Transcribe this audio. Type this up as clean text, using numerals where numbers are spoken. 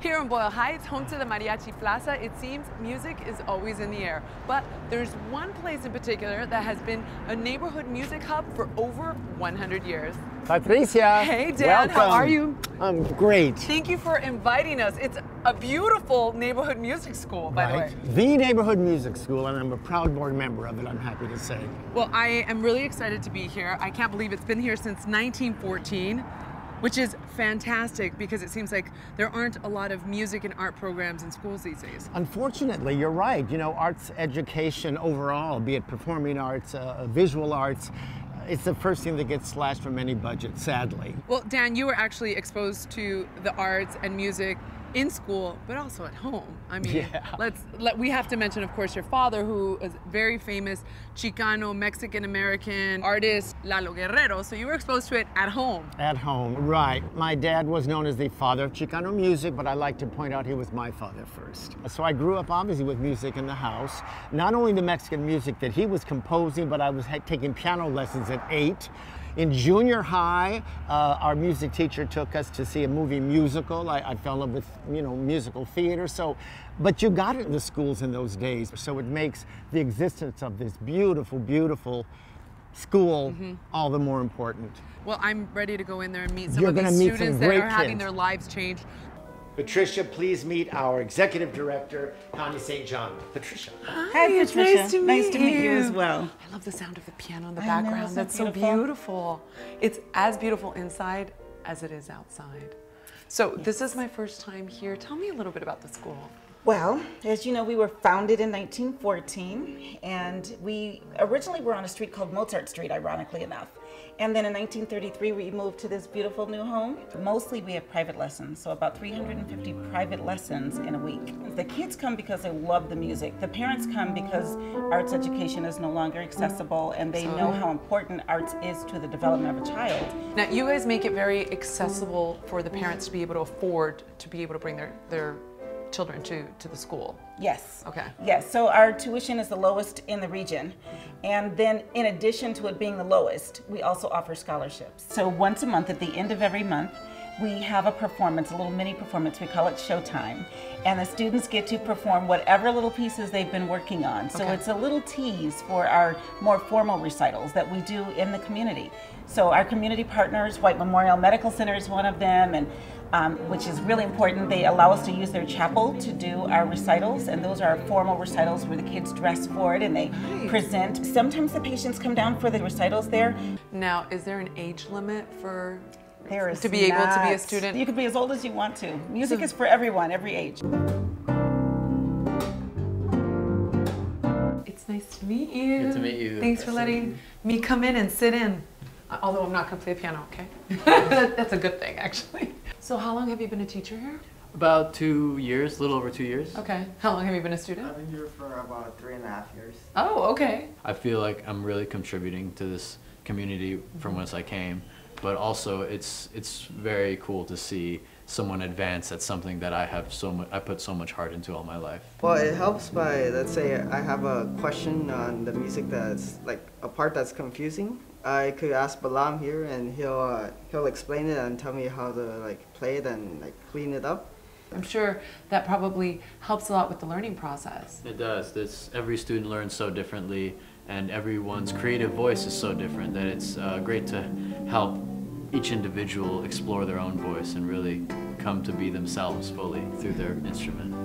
Here in Boyle Heights, home to the Mariachi Plaza, it seems music is always in the air. But there's one place in particular that has been a neighborhood music hub for over 100 years. Patricia. Hey, Dan. Welcome. How are you? I'm great. Thank you for inviting us. It's a beautiful neighborhood music school, by the way. The neighborhood music school, and I'm a proud board member of it, I'm happy to say. Well, I am really excited to be here. I can't believe it's been here since 1914. Which is fantastic because it seems like there aren't a lot of music and art programs in schools these days. Unfortunately, you're right. You know, arts education overall, be it performing arts, visual arts, it's the first thing that gets slashed from any budget, sadly. Well, Dan, you were actually exposed to the arts and music in school, but also at home. I mean, we have to mention, of course, your father, who is very famous Chicano, Mexican-American artist, Lalo Guerrero. So you were exposed to it at home. At home, right. My dad was known as the father of Chicano music, but I like to point out he was my father first. So I grew up obviously with music in the house. Not only the Mexican music that he was composing, but I was taking piano lessons at 8. In junior high, our music teacher took us to see a movie musical. I fell in love with, you know, musical theater. So, but you got it in the schools in those days. So it makes the existence of this beautiful, beautiful school all the more important. Well, I'm ready to go in there and meet some of these students that are having their lives changed. Patricia, please meet our executive director, Connie St. John. Patricia. Hi, Patricia. Nice to meet you as well. I love the sound of the piano in the background. That's so beautiful. It's as beautiful inside as it is outside. So this is my first time here. Tell me a little bit about the school. Well, as you know, we were founded in 1914, and we originally were on a street called Mozart Street, ironically enough. And then in 1933, we moved to this beautiful new home. Mostly we have private lessons, so about 350 private lessons in a week. The kids come because they love the music. The parents come because arts education is no longer accessible, and they know how important arts is to the development of a child. Now, you guys make it very accessible for the parents to be able to afford to be able to bring their children to the school. Yes. Okay. Yes, so our tuition is the lowest in the region. And then in addition to it being the lowest, we also offer scholarships. So once a month, at the end of every month, we have a performance, a little mini performance. We call it Showtime. And the students get to perform whatever little pieces they've been working on. So it's a little tease for our more formal recitals that we do in the community. So our community partners, White Memorial Medical Center is one of them, and which is really important. They allow us to use their chapel to do our recitals, and those are formal recitals where the kids dress for it and they present. Sometimes the patients come down for the recitals there. Now, is there an age limit for to be able to be a student? You can be as old as you want to. Music is for everyone, every age. It's nice to meet you. Good to meet you. Thanks for letting me come in and sit in. Although I'm not going to play the piano, okay? That's a good thing, actually. So how long have you been a teacher here? About 2 years, a little over 2 years. Okay. How long have you been a student? I've been here for about 3.5 years. Oh, okay. I feel like I'm really contributing to this community from whence I came, but also it's very cool to see someone advance at something that I put so much heart into all my life. Well, it helps by, let's say I have a question on the music that's like a part that's confusing. I could ask Balam here, and he'll explain it and tell me how to play it and clean it up. I'm sure that probably helps a lot with the learning process. It does. Every student learns so differently, and everyone's creative voice is so different that it's great to help each individual explore their own voice and really come to be themselves fully through their instrument.